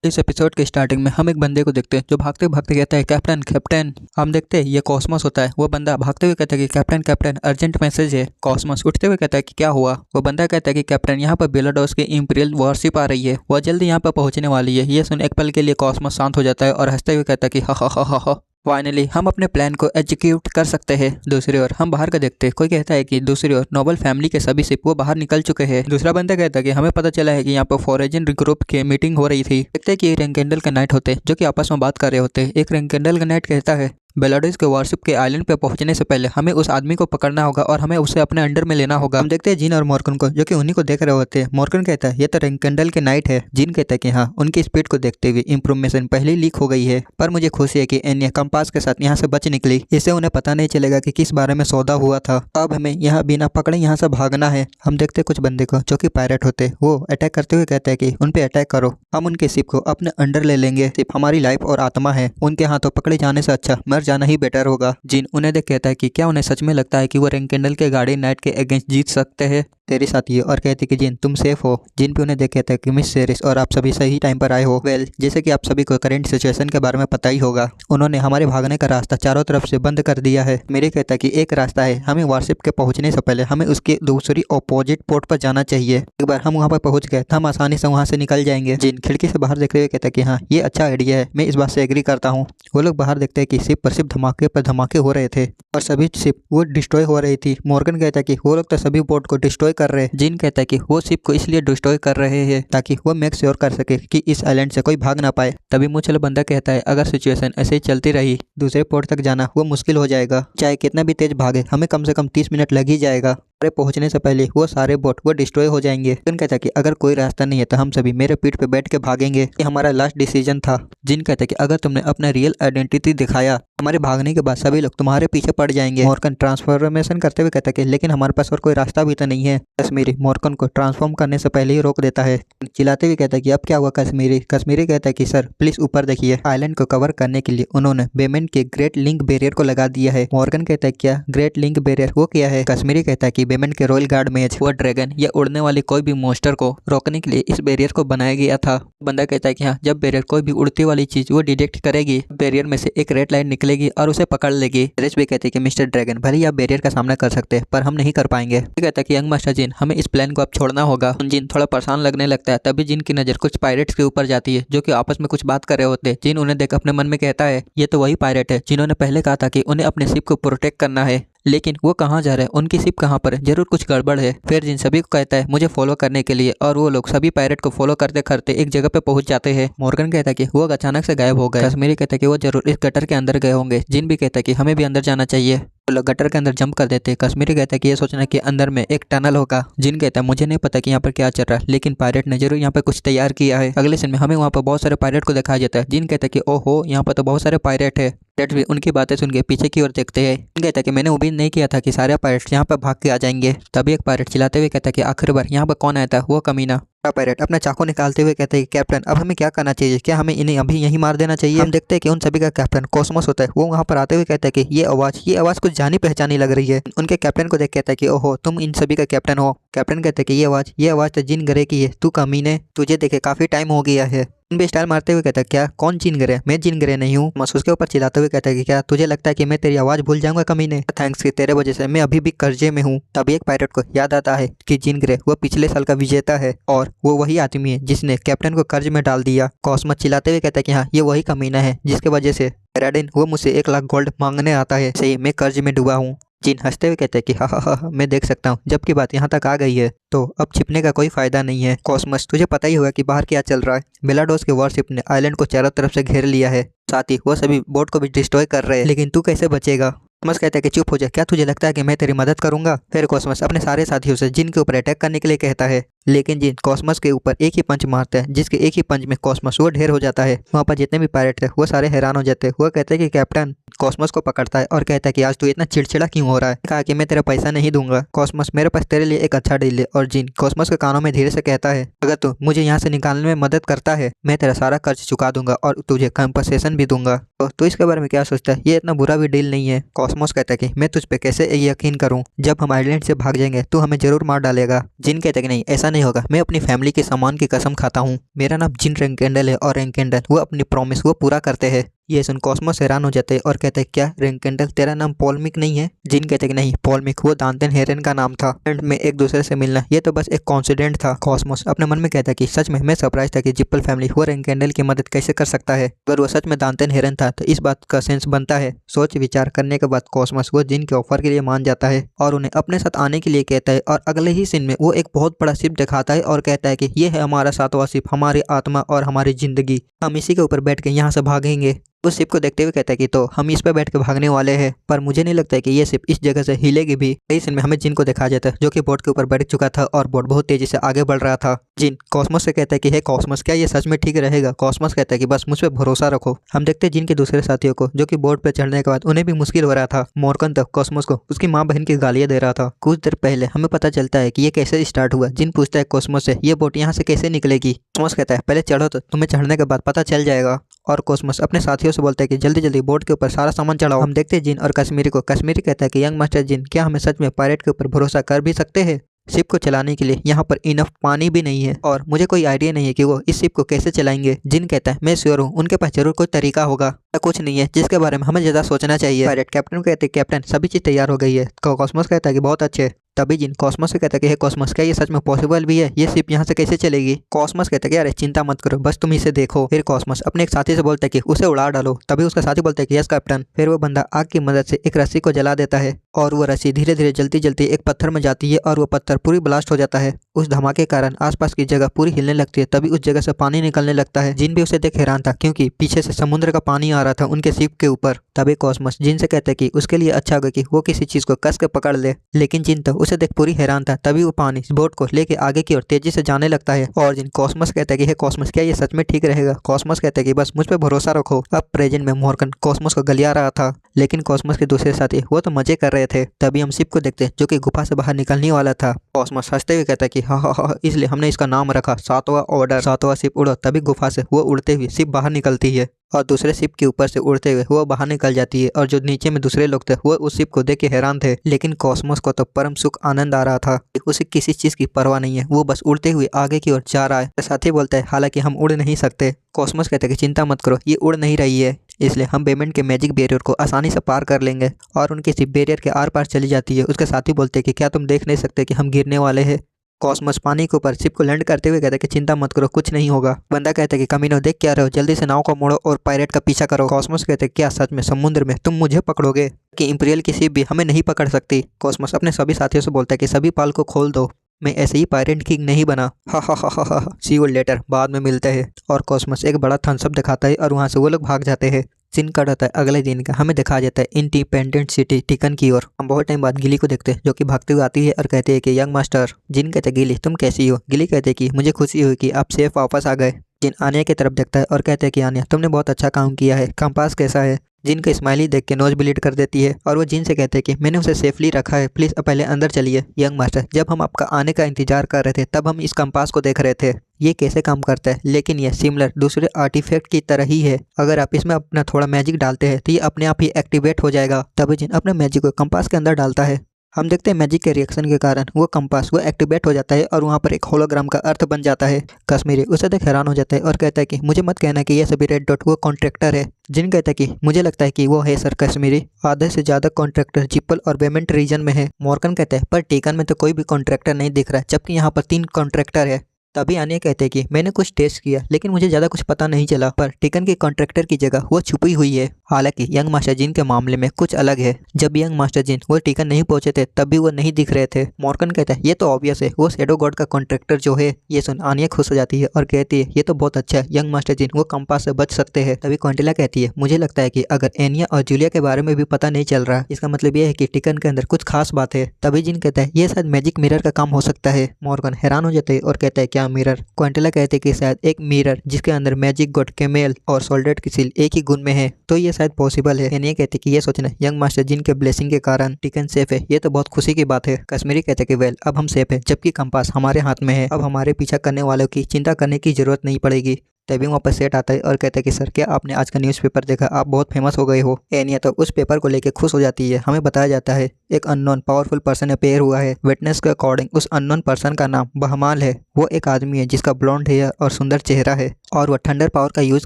इस एपिसोड के स्टार्टिंग में हम एक बंदे को देखते हैं जो भागते भागते कहता है कैप्टन कैप्टन। हम देखते हैं ये कॉस्मोस होता है। वो बंदा भागते हुए कहता है कि कैप्टन कैप्टन अर्जेंट मैसेज है। कॉस्मोस उठते हुए कहता है कि क्या हुआ। वो बंदा कहता है कि कैप्टन यहाँ पर बेलाडोस की इंपीरियल वॉरशिप आ रही है, वह जल्दी यहाँ पर पहुंचने वाली है। ये सुन एक पल के लिए कॉस्मोस शांत हो जाता है और हंसते हुए कहता है कि हा फाइनली हम अपने प्लान को एग्जीक्यूट कर सकते हैं। दूसरी ओर हम बाहर का देखते हैं। कोई कहता है कि दूसरी ओर नोबल फैमिली के सभी शिप वो बाहर निकल चुके हैं। दूसरा बंदा कहता है कि हमें पता चला है कि यहाँ पर फॉरेजन ग्रुप की मीटिंग हो रही थी। देखते हैं कि रेंकेंडल का नाइट होते जो कि आपस में बात कर रहे होते। एक रेंकेंडल का नाइट कहता है बेलाडोस के वॉरशिप के आइलैंड पे पहुंचने से पहले हमें उस आदमी को पकड़ना होगा और हमें उसे अपने अंडर में लेना होगा। हम देखते हैं जिन और मॉर्गन को जो कि उन्हीं को देख रहे होते हैं। मॉर्गन कहता है ये तो रेंकेंडल के नाइट है। जिन कहता है कि हाँ, उनकी स्पीड को देखते हुए इंप्रूवमेशन पहले ही लीक हो गई है, पर मुझे खुशी है कि एनिया कंपास के साथ यहाँ से बच निकली। इससे उन्हें पता नहीं चलेगा कि किस बारे में सौदा हुआ था। अब हमें यहाँ बिना पकड़े यहाँ से भागना है। हम देखते कुछ बंदे को जो कि पायरेट होते, वो अटैक करते हुए कहते हैं कि उन पे अटैक करो, हम उनके शिप को अपने अंडर ले लेंगे। सिर्फ हमारी लाइफ और आत्मा है, उनके हाथों पकड़े जाने से अच्छा मर जाना ही बेटर होगा। जिन उन्हें देख कहता है कि क्या उन्हें सच में लगता है कि वो रेंकेंडल के गार्डियन नाइट के अगेंस्ट जीत सकते हैं तेरे साथ ये, और कहते कि जिन तुम सेफ हो। जिन भी उन्हें देख कहता है कि मिस सेरिस और आप सभी सही टाइम पर आए हो। वेल, जैसे कि आप सभी को करंट सिचुएशन के बारे में पता ही होगा, उन्होंने हमारे भागने का रास्ता चारों तरफ से बंद कर दिया है। मेरे कहता है कि एक रास्ता है, हमें वॉरशिप के पहुंचने से पहले हमें उसके दूसरी अपोजिट पोर्ट पर जाना चाहिए। एक बार हम वहाँ पर पहुंच गए तो हम आसानी से वहाँ से निकल जाएंगे। जिन खिड़की से बाहर देखते हुए कहता है कि हाँ, ये अच्छा आइडिया है, मैं इस बात से एग्री करता हूँ। वो लोग बाहर देखते हैं कि शिप पर शिप धमाके पर धमाके हो रहे थे और सभी शिप वो डिस्ट्रॉय हो रही थी। मॉर्गन कहता है कि वो लोग तो सभी बोट को डिस्ट्रॉय कर रहे हैं। जिन कहता है कि वो शिप को इसलिए डिस्ट्रॉय कर रहे हैं ताकि वो मेक श्योर कर सके कि इस आइलैंड से कोई भाग ना पाए। तभी मुझे बंदा कहता है अगर सिचुएशन ऐसे ही चलती रही, दूसरे पोर्ट तक जाना वो मुश्किल हो जाएगा। चाहे कितना भी तेज भागे, हमें कम से कम 30 मिनट लग ही जाएगा। पहुंचने से पहले वो सारे बोट वो डिस्ट्रॉय हो जाएंगे। जिन कहता है कि अगर कोई रास्ता नहीं है तो हम सभी मेरे पीठ पे बैठ के भागेंगे। ये हमारा लास्ट डिसीजन था। जिन कहता है कि अगर तुमने अपना रियल आइडेंटिटी दिखाया, हमारे भागने के बाद सभी लोग तुम्हारे पीछे पड़ जाएंगे। मॉर्गन ट्रांसफॉर्मेशन करते हुए कहता है कि लेकिन हमारे पास और कोई रास्ता भी तो नहीं है। कश्मीरी मॉर्गन को ट्रांसफॉर्म करने से पहले ही रोक देता है। चिल्लाते हुए कहता है कि अब क्या हुआ कश्मीरी। कश्मीरी कहता है कि सर प्लीज ऊपर देखिए। आइलैंड को कवर करने के लिए उन्होंने बेमेंट के ग्रेट लिंक बैरियर को लगा दिया है। मॉर्गन कहता है क्या ग्रेट लिंक बैरियर वो क्या है। कश्मीरी कहता है कि बेमेंट के रॉयल गार्ड में वो ड्रैगन या उड़ने वाली कोई भी मॉन्स्टर को रोकने के लिए इस बैरियर को बनाया गया था। बंदा कहता है कि हाँ, जब बैरियर कोई भी उड़ती वाली चीज वो डिटेक्ट करेगी, बैरियर में से एक रेड लाइन निकलेगी और उसे पकड़ लेगी। रेस भी कहते हैं कि मिस्टर ड्रैगन भले ही आप बैरियर का सामना कर सकते हैं पर हम नहीं कर पाएंगे। कहता है कि यंग मास्टर जिन, हमें इस प्लान को अब छोड़ना होगा। जिन थोड़ा परेशान लगने लगता है। तभी जिन की नजर कुछ पायरेट्स के ऊपर जाती है जो कि आपस में कुछ बात कर रहे होते हैं। जिन उन्हें देख अपने मन में कहता है ये तो वही पायरेट है जिन्होंने पहले कहा था कि उन्हें अपने शिप को प्रोटेक्ट करना है, लेकिन वो कहाँ जा रहे हैं, उनकी शिप कहाँ पर है, जरूर कुछ गड़बड़ है। फिर जिन सभी को कहता है मुझे फॉलो करने के लिए और वो लोग सभी पायरेट को फॉलो करते करते एक जगह पे पहुंच जाते हैं। मॉर्गन कहता है कि वो अचानक से गायब हो गए। कश्मीरी कहता है कि वो जरूर इस गटर के अंदर गए होंगे। जिन भी कहता है कि हमें भी अंदर जाना चाहिए। वो लोग गटर के अंदर जंप कर देते हैं। कश्मीरी कहता है कि ये सोचना कि अंदर में एक टनल होगा। जिन कहता है मुझे नहीं पता कि यहाँ पर क्या चल रहा है, लेकिन पायरेट ने जरूर यहाँ पर कुछ तैयार किया है। अगले सीन में हमें वहाँ पर बहुत सारे पायरेट को दिखाया जाता है। जिन कहता है कि ओहो, यहाँ पर तो बहुत सारे पायरेट है। पायरेट भी उनकी बातें सुन के पीछे की ओर देखते हैं। कहता है कि मैंने उम्मीद नहीं किया था कि सारे पायरेट्स यहाँ पर भाग के आ जाएंगे। तभी एक पायरेट चिल्लाते हुए कहता है कि आखिर बार यहाँ पर कौन आया था, वो कमीना। पायरेट अपना चाकू निकालते हुए कहते हैं कि कैप्टन अब हमें क्या करना चाहिए, क्या हमें इन्हें अभी यहीं मार देना चाहिए। हम देखते हैं कि उन सभी का कैप्टन कॉस्मोस होता है। वो वहाँ पर आते हुए कहता है कि ये आवाज कुछ जानी पहचानी लग रही है। उनके कैप्टन को देख कहता है कि ओहो, तुम इन सभी का कैप्टन हो। कैप्टन कहता है कि ये आवाज तो जिन गरे की है। तू कमीने, तुझे देखे काफी टाइम हो गया है। भी स्टाइल मारते हुए कहता है क्या कौन जिन गरे, मैं जिन गरे नहीं हूँ। मसूस के ऊपर चिल्लाते हुए कहता है कि क्या तुझे लगता है कि मैं तेरी आवाज भूल जाऊंगा कमीने। थैंक्स कि तेरे वजह से मैं अभी भी कर्जे में हूँ। तभी एक पायरेट को याद आता है कि जिन ग्रे वो पिछले साल का विजेता है और वो वही आदमी है जिसने कैप्टन को कर्ज में डाल दिया। कॉस्मस चिल्लाते हुए कहता है कि हाँ, ये वही कमीना है जिसके वजह से रेडिन वो मुझसे 1 लाख गोल्ड मांगने आता है। सही मैं कर्ज में डूबा हूँ। जिन हंसते हुए कहते हैं कि हा मैं देख सकता हूँ। जबकि बात यहाँ तक आ गई है तो अब छिपने का कोई फायदा नहीं है। कॉस्मस तुझे पता ही होगा कि बाहर क्या चल रहा है। बेलाडोस के वॉरशिप ने आइलैंड को चारों तरफ से घेर लिया है, साथ ही वो सभी बोट को भी डिस्ट्रॉय कर रहे हैं। लेकिन तू कैसे बचेगा। कॉस्मस कहता है कि चुप हो जा, क्या तुझे लगता है कि मैं तेरी मदद करूंगा। फिर कॉस्मस अपने सारे साथियों से जिन के ऊपर अटैक करने के लिए कहता है, लेकिन जिन कॉस्मस के ऊपर एक ही पंच मारता है, जिसके एक ही पंच में कॉस्मस वो ढेर हो जाता है। वहाँ पर जितने भी पायरेट थे वो सारे हैरान हो जाते हैं। वो कहते हैं कि कैप्टन कॉस्मस को पकड़ता है और कहता है कि आज तू इतना चिड़चिड़ा क्यों हो रहा है। कहा कि मैं तेरा पैसा नहीं दूंगा। कॉस्मस मेरे पास तेरे लिए एक अच्छा डील है। और जिन कॉस्मस के कानों में धीरे से कहता है अगर तू मुझे यहाँ से निकालने में मदद करता है, मैं तेरा सारा कर्ज चुका दूंगा और तुझे कंपनसेशन भी दूंगा। तो इसके बारे में क्या सोचता है, ये इतना बुरा भी डील नहीं है। कॉस्मस कहता है कि मैं तुझ पे कैसे यकीन करूं, जब हम आइलैंड से भाग जाएंगे तू हमें जरूर मार डालेगा। जिन कहता है कि नहीं, ऐसा नहीं होगा। मैं अपनी फैमिली के सामान की कसम खाता हूँ। मेरा नाम जिन रेंकेंडल है और रेंकेंडल वो अपनी प्रॉमिस वो पूरा करते हैं। ये सुन कॉस्मोस हैरान हो जाते हैं और कहते हैं क्या रेंकेंडल तेरा नाम पॉलमिक नहीं है? जिन कहते हैं कि नहीं, पॉलमिक वो दांतन हेरन का नाम था। एंड में एक दूसरे से मिलना ये तो बस एक कॉन्सिडेंट था। कॉस्मोस अपने मन में कहता है कि सच में मैं सरप्राइज था कि जिप्पल फैमिली वो रेंकेंडल की मदद कैसे कर सकता है। अगर वो सच में दांतन हेरन था तो इस बात का सेंस बनता है। सोच विचार करने के बाद कॉस्मोस वो जिन के ऑफर के लिए मान जाता है और उन्हें अपने साथ आने के लिए कहता है। और अगले ही सीन में वो एक बहुत बड़ा शिप दिखाता है और कहता है कि ये है हमारा 7वां शिप, हमारी आत्मा और हमारी जिंदगी। हम इसी के ऊपर बैठ के यहाँ से भागेंगे। उस शिप को देखते हुए कहता है कि तो हम इस पर बैठ के भागने वाले हैं, पर मुझे नहीं लगता है कि ये शिप इस जगह से हिलेगी भी। इस सीन में हमें जिन को दिखाया जाता है जो कि बोट के ऊपर बैठ चुका था और बोट बहुत तेजी से आगे बढ़ रहा था। जिन कॉस्मोस से कहता है कि हे कॉस्मोस, क्या ये सच में ठीक रहेगा? कॉस्मोस कहता है कि बस मुझ पर भरोसा रखो। हम देखते हैं जिन के दूसरे साथियों को जो कि बोट पर चढ़ने के बाद उन्हें भी मुश्किल हो रहा था। मॉर्गन तक कॉस्मोस को उसकी माँ बहन की गालियां दे रहा था। कुछ देर पहले हमें पता चलता है कि ये कैसे स्टार्ट हुआ। जिन पूछता है कॉस्मोस से ये बोट यहाँ से कैसे निकलेगी? कॉस्मोस कहता है पहले चढ़ो तो तुम्हें चढ़ने के बाद पता चल जाएगा। और कॉस्मोस अपने साथियों से बोलता है कि जल्दी जल्दी बोट के ऊपर सारा सामान चढ़ाओ। हम देखते हैं जिन और कश्मीरी को। कश्मीरी कहता है कि यंग मास्टर जिन, क्या हमें सच में पायरेट के ऊपर भरोसा कर भी सकते हैं? शिप को चलाने के लिए यहाँ पर इनफ पानी भी नहीं है और मुझे कोई आइडिया नहीं है कि वो इस शिप को कैसे चलाएंगे। जिन कहता है मैं श्योर हूँ उनके पास जरूर कोई तरीका होगा, कुछ नहीं है जिसके बारे में हमें ज्यादा सोचना चाहिए। पायरेट कैप्टन कहते हैं कैप्टन सभी चीज तैयार हो गई है। कॉस्मोस कहता है कि बहुत अच्छे। तभी जिन कॉस्मोस से कहता है कि हे कॉस्मोस, क्या ये सच में पॉसिबल भी है? ये शिप यहाँ से कैसे चलेगी? कॉस्मोस कहता है कि अरे चिंता मत करो, बस तुम इसे देखो। फिर कॉस्मोस अपने एक साथी से बोलता है कि उसे उड़ा डालो। तभी उसका साथी बोलता है कि यस कैप्टन। फिर वो बंदा आग की मदद से एक रस्सी को जला देता है और वो रस्सी धीरे धीरे जलती जलती एक पत्थर में जाती है और वो पत्थर पूरी ब्लास्ट हो जाता है। उस धमाके के कारण आसपास की जगह पूरी हिलने लगती है। तभी उस जगह से पानी निकलने लगता है। जिन भी उसे देख हैरान था क्योंकि पीछे से समुद्र का पानी आ रहा था उनके शिप के ऊपर। तभी कॉस्मोस जिन से कहते हैं कि उसके लिए अच्छा होगा कि वो किसी चीज को कस के पकड़ ले, लेकिन जिन तो उसे देख पूरी हैरान था। तभी वो पानी बोट को लेके आगे की ओर तेजी से जाने लगता है और जिन कॉस्मोस कहता है कि हे कॉस्मोस, क्या ये सच में ठीक रहेगा? कॉस्मोस कहता है कि बस मुझ पे भरोसा रखो। अब प्रेजेंट में मॉर्गन कॉस्मोस को गलिया रहा था, लेकिन कॉस्मोस के दूसरे साथी वो तो मजे कर रहे थे। तभी हम शिप को देखते जो कि गुफा से बाहर निकलने वाला था। कॉस्मोस हंसते हुए कहता है कि हाँ, इसलिए हमने इसका नाम रखा 7वां ऑर्डर, 7वां शिप उड़ो। तभी गुफा से वो उड़ते हुए शिप बाहर निकलती है और दूसरे शिप के ऊपर से उड़ते हुए वो बाहर निकल जाती है। और जो नीचे में दूसरे लोग थे वो उस शिप को देख के हैरान थे, लेकिन कॉस्मोस को तो परम सुख आनंद आ रहा था। उसे किसी चीज की परवाह नहीं है, वो बस उड़ते हुए आगे की ओर जा रहा है। साथी बोलता है हालांकि हम उड़ नहीं सकते। कॉस्मोस कहते हैं कि चिंता मत करो, ये उड़ नहीं रही है, इसलिए हम पेमेंट के मैजिक बैरियर को आसानी से पार कर लेंगे। और उनकी शिप बैरियर के आर पार चली जाती है। उसके साथी बोलते हैं कि क्या तुम देख नहीं सकते कि हम गिरने वाले हैं? कॉस्मोस पानी के ऊपर शिप को लैंड करते हुए कहता है कि चिंता मत करो, कुछ नहीं होगा। बंदा कहता है कि कमीनो देख क्या रहे हो, जल्दी से नाव को मोड़ो और पायरेट का पीछा करो। कॉस्मोस कहते हैं क्या सच में समुद्र में तुम मुझे पकड़ोगे कि इंपीरियल की शिप भी हमें नहीं पकड़ सकती? कॉस्मोस अपने सभी साथियों से बोलता है कि सभी पाल को खोल दो, मैं ऐसे ही पायरेट किंग नहीं बना। हा हा हा हा हा, सी यू लेटर, बाद में मिलते हैं। और कॉस्मोस एक बड़ा थम्स अप दिखाता है और वहाँ से वो लोग भाग जाते हैं। सीन कट होता है अगले दिन का। हमें दिखाया जाता है इंडिपेंडेंट सिटी टिकन की ओर। हम बहुत टाइम बाद गिली को देखते हैं जो कि भागते हुए आती है और कहते हैं कि यंग मास्टर। जिन कहते हैं गिली तुम कैसी हो? गिली कहते हैं कि मुझे खुशी हुई कि आप सेफ वापस आ गए। जिन आनिया की तरफ देखता है और कहते हैं कि आनिया तुमने बहुत अच्छा काम किया है, कंपास कैसा है? जिन का स्माइली देख के नोज ब्लीड कर देती है और वो जिन से कहते हैं कि मैंने उसे सेफली रखा है, प्लीज पहले अंदर चलिए। यंग मास्टर, जब हम आपका आने का इंतजार कर रहे थे तब हम इस कंपास को देख रहे थे, ये कैसे काम करता है, लेकिन ये सिमिलर दूसरे आर्टिफैक्ट की तरह ही है। अगर आप इसमें अपना थोड़ा मैजिक डालते हैं तो ये अपने आप ही एक्टिवेट हो जाएगा। तभी जिन अपने मैजिक को कंपास के अंदर डालता है। हम देखते हैं मैजिक के रिएक्शन के कारण वो कंपास वो एक्टिवेट हो जाता है और वहाँ पर एक होलोग्राम का अर्थ बन जाता है। कश्मीरी उसे देख हैरान हो जाता है और कहता है कि मुझे मत कहना कि ये सभी रेड डॉट वो कॉन्ट्रैक्टर है। जिन कहता है कि मुझे लगता है कि वो है सर कश्मीरी, आधे से ज्यादा कॉन्ट्रैक्टर जिप्पल और बेमेंट रीजन में है। मॉर्गन कहता है पर टीकन में तो कोई भी कॉन्ट्रैक्टर नहीं दिख रहा है, जबकि यहाँ पर 3 कॉन्ट्रैक्टर है। तभी आनिया कहते हैं कि मैंने कुछ टेस्ट किया लेकिन मुझे ज़्यादा कुछ पता नहीं चला, पर टिकन के कॉन्ट्रैक्टर की जगह वो छुपी हुई है। हालांकि यंग मास्टर जिन के मामले में कुछ अलग है। जब यंग मास्टर जिन वो टिकन नहीं पहुंचे थे तब भी वो नहीं दिख रहे थे। मॉर्गन कहता है ये तो ऑब्वियस है, वो शैडो गॉड का कॉन्ट्रैक्टर जो है। ये सुन आनिया खुश हो जाती है और कहती है ये तो बहुत अच्छा है, यंग मास्टर जिन वो कंपास से बच सकते हैं। तभी क्विंटेला कहती है मुझे लगता है कि अगर एनिया और जूलिया के बारे में भी पता नहीं चल रहा, इसका मतलब ये है कि टिकन के अंदर कुछ खास बात है। तभी जिन कहता है ये शायद मैजिक मिरर का काम हो सकता है। मॉर्गन हैरान हो जाते हैं और कहता है क्या मिरर? क्विंटेला कहते हैं कि शायद एक मिरर जिसके अंदर मैजिक गॉड केमेल और सोल्डेट की सील एक ही गुण में है, तो ये शायद पॉसिबल है। एनिया कहते हैं कि ये सोचना यंग मास्टर जिन के ब्लेसिंग के कारण टिकन सेफ है, ये तो बहुत खुशी की बात है। कश्मीरी कहते हैं कि वेल अब हम सेफ है, जबकि कंपास हमारे हाथ में है, अब हमारे पीछा करने वालों की चिंता करने की जरूरत नहीं पड़ेगी। तभी वहाँ पर सेठ आता है और कहता है कि सर क्या आपने आज का न्यूज़पेपर देखा, आप बहुत फेमस हो गए हो। एनिया तो उस पेपर को लेकर खुश हो जाती है। हमें बताया जाता है एक अननोन पावरफुल पर्सन अपेयर हुआ है। विटनेस के अकॉर्डिंग उस अननोन पर्सन का नाम बहमाल है। वो एक आदमी है जिसका ब्लॉन्ड हेयर और सुंदर चेहरा है और वो थंडर पावर का यूज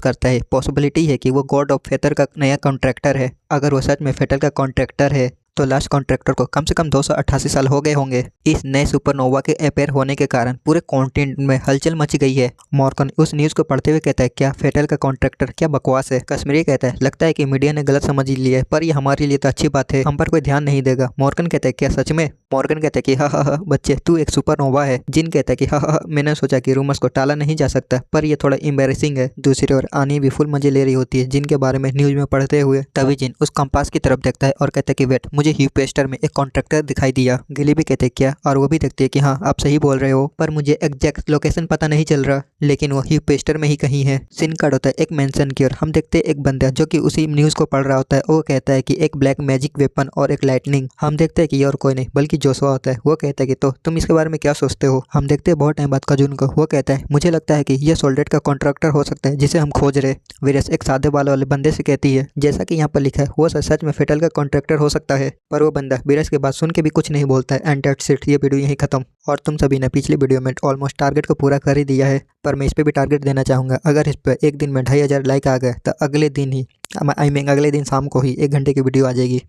करता है। पॉसिबिलिटी है कि वो गॉड ऑफ फेथर का नया कॉन्ट्रैक्टर है। अगर वो सच में फेथर का कॉन्ट्रैक्टर है तो लास्ट कॉन्ट्रैक्टर को कम से कम 288 साल हो गए होंगे। इस नए सुपरनोवा के अपेयर होने के कारण पूरे कॉन्टिनेंट में हलचल मच गई है। मॉर्गन उस न्यूज़ को पढ़ते हुए कहता है क्या फेटल का कॉन्ट्रैक्टर, क्या बकवास है। कश्मीरी कहता है लगता है कि मीडिया ने गलत समझ लिया है, पर ये हमारे लिए तो अच्छी बात है, हम पर कोई ध्यान नहीं देगा। मॉर्गन कहता है क्या सच में। मॉर्गन कहता है कि हाँ बच्चे, तू एक सुपरनोवा है। जिन कहता है कि हाँ मैंने सोचा कि रूमर्स को टाला नहीं जा सकता, पर ये थोड़ा एम्बैरेसिंग है। दूसरी ओर आनी भी फुल मजे ले रही होती है जिन के बारे में न्यूज़ में पढ़ते हुए। तभी जिन उस कंपास की तरफ देखता है और कहता है कि वेट, मुझे ह्यूपेस्टर में एक कॉन्ट्रैक्टर दिखाई दिया। गिली भी कहते हैं क्या, और वो भी देखते हैं कि हाँ आप सही बोल रहे हो, पर मुझे एग्जैक्ट लोकेशन पता नहीं चल रहा, लेकिन वो ह्यूपेस्टर में ही कहीं है। सीन कट होता है एक मेंशन की ओर। हम देखते हैं एक बंदा जो कि उसी न्यूज़ को पढ़ रहा होता है। वो कहता है कि एक ब्लैक मैजिक वेपन और एक लाइटनिंग। हम देखते हैं कि ये और कोई नहीं बल्कि जोशुआ होता है। वो कहता है कि तो तुम इसके बारे में क्या सोचते हो। हम देखते हैं बहुत टाइम बाद कजून को। वो कहता है मुझे लगता है कि ये सोल्डेट का कॉन्ट्रैक्टर हो सकता है जिसे हम खोज रहे। वीरस एक सादे बाल वाले बंदे से कहती है जैसा कि यहाँ पर लिखा है वो सच में फेटल का कॉन्ट्रैक्टर हो सकता है। पर वो बंदा वीरस के बात सुन के भी कुछ नहीं बोलता है। एंड दैट्स इट, ये वीडियो यहीं खत्म। और तुम सभी ने पिछली वीडियो में ऑलमोस्ट टारगेट को पूरा कर ही दिया है, पर मैं इस पे भी टारगेट देना चाहूँगा। अगर इस पर एक दिन में 2500 लाइक आ गए तो अगले दिन ही, आई मीन अगले दिन शाम को ही 1 घंटे की वीडियो आ जाएगी।